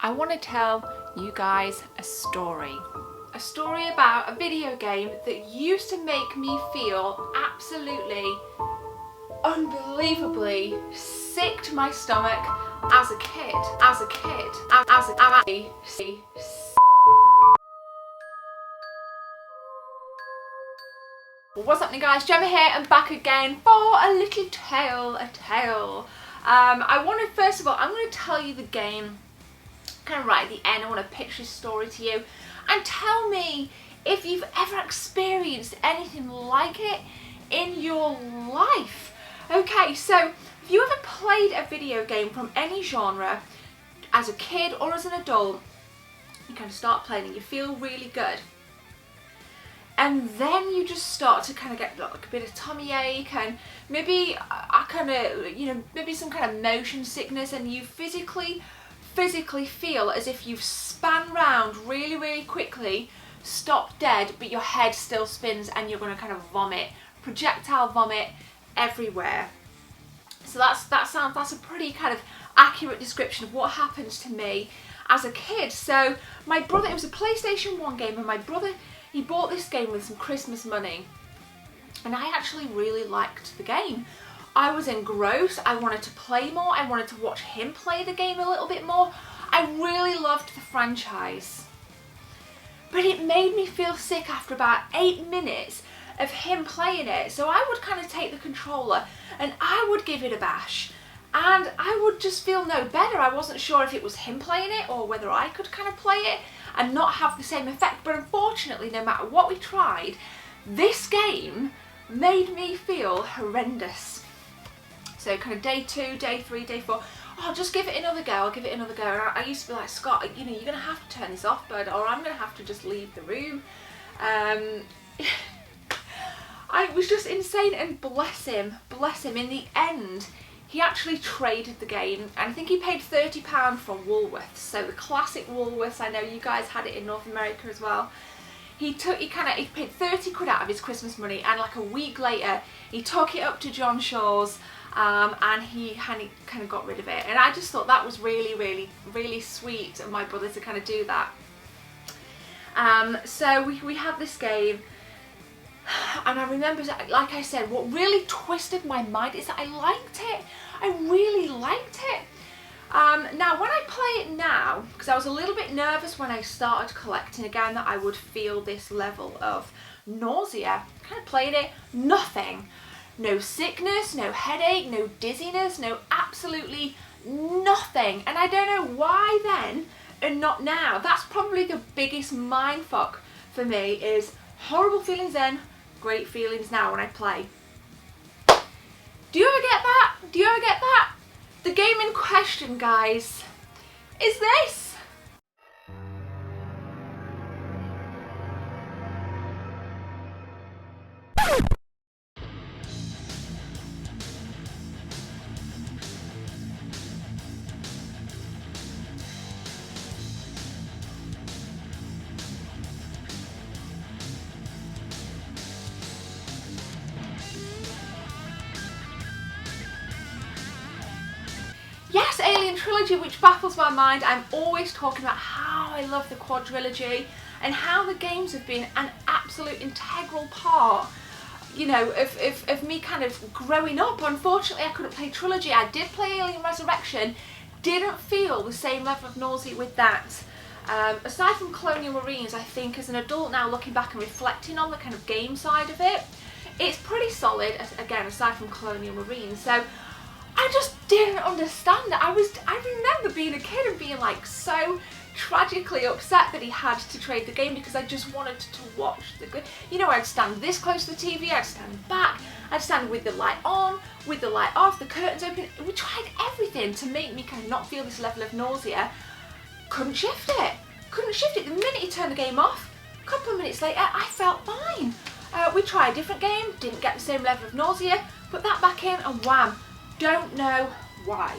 I want to tell you guys a story. A story about a video game that used to make me feel absolutely, unbelievably sick to my stomach as a kid. What's happening, guys? Gemma here and back again for a little tale, I want to, first of all, I'm going to tell you the game kind of right at the end. I want to pitch this story to you and tell me if you've ever experienced anything like it in your life. Okay, so if you ever played a video game from any genre as a kid or as an adult, you kind of start playing and you feel really good. And then you just start to kind of get like a bit of tummy ache and maybe maybe some kind of motion sickness, and you physically feel as if you've spun round really quickly, stop dead, but your head still spins and you're going to kind of vomit, projectile vomit everywhere. So that's a pretty kind of accurate description of what happens to me as a kid. So my brother, it was a PlayStation 1 game, and my brother, he bought this game with some Christmas money, and I actually really liked the game. I was engrossed, I wanted to play more, I wanted to watch him play the game a little bit more. I really loved the franchise. But it made me feel sick after about 8 minutes of him playing it. So I would kind of take the controller and I would give it a bash, and I would just feel no better. I wasn't sure if it was him playing it or whether I could kind of play it and not have the same effect. But unfortunately, no matter what we tried, this game made me feel horrendous. So kind of day 2, day 3, day 4, I'll just give it another go, I'll give it another go. And I used to be like, Scott, you know, you're going to have to turn this off, bud, or I'm going to have to just leave the room. I was just insane, and bless him, in the end, he actually traded the game, and I think he paid £30 from Woolworths, so the classic Woolworths. I know you guys had it in North America as well. He paid 30 quid out of his Christmas money, and like a week later, he took it up to John Shaw's, and he kind of got rid of it. And I just thought that was really sweet of my brother to kind of do that. So we had this game, and I remember, like I said, what really twisted my mind is that I liked it. I really liked it. Now when I play it now, because I was a little bit nervous when I started collecting again that I would feel this level of nausea. Kind of played it, nothing. No sickness, no headache, no dizziness, no absolutely nothing. And I don't know why then and not now. That's probably the biggest mindfuck for me, is horrible feelings then, great feelings now when I play. Do you ever get that? Do you ever get that? The game in question, guys, is this. Yes, Alien Trilogy, which baffles my mind. I'm always talking about how I love the quadrilogy and how the games have been an absolute integral part, you know, of me kind of growing up. Unfortunately, I couldn't play Trilogy. I did play Alien Resurrection, didn't feel the same level of nausea with that. Aside from Colonial Marines, I think as an adult now, looking back and reflecting on the kind of game side of it, it's pretty solid, again, aside from Colonial Marines. So I just didn't understand it. I remember being a kid and being like so tragically upset that he had to trade the game, because I just wanted to watch the, you know, I'd stand this close to the TV, I'd stand back, I'd stand with the light on, with the light off, the curtains open. We tried everything to make me kind of not feel this level of nausea. Couldn't shift it. The minute he turned the game off, a couple of minutes later, I felt fine. We tried a different game, didn't get the same level of nausea, put that back in, and wham. Don't know why.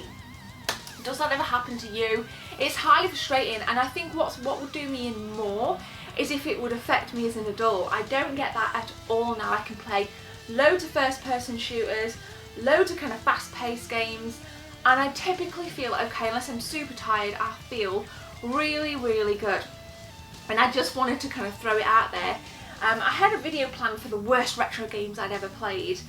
Does that ever happen to you? It's highly frustrating, and I think what would do me in more is if it would affect me as an adult. I don't get that at all now. I can play loads of first-person shooters, loads of kind of fast-paced games, and I typically feel okay, unless I'm super tired, I feel really, really good. And I just wanted to kind of throw it out there. I had a video planned for the worst retro games I'd ever played.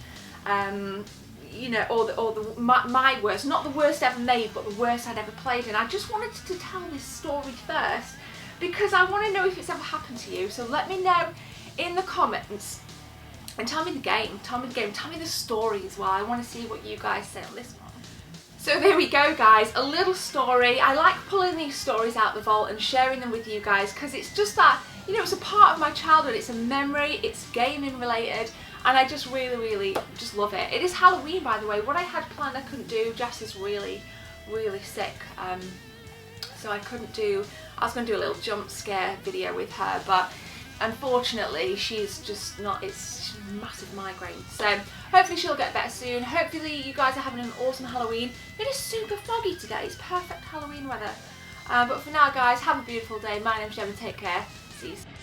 You know, my worst, not the worst ever made, but the worst I'd ever played. And I just wanted to tell this story first because I want to know if it's ever happened to you. So let me know in the comments and tell me the game, tell me the story as well. I want to see what you guys say on this one. So there we go, guys, a little story. I like pulling these stories out the vault and sharing them with you guys because it's just that, you know, it's a part of my childhood, it's a memory, it's gaming related, and I just really, really just love it. It is Halloween, by the way. What I had planned I couldn't do. Jess is really, really sick, so I couldn't do, I was going to do a little jump scare video with her, but unfortunately she's just not, it's massive migraine. So hopefully she'll get better soon. Hopefully you guys are having an awesome Halloween. It is super foggy today, it's perfect Halloween weather. But for now, guys, have a beautiful day. My name's Jem and take care. See you soon.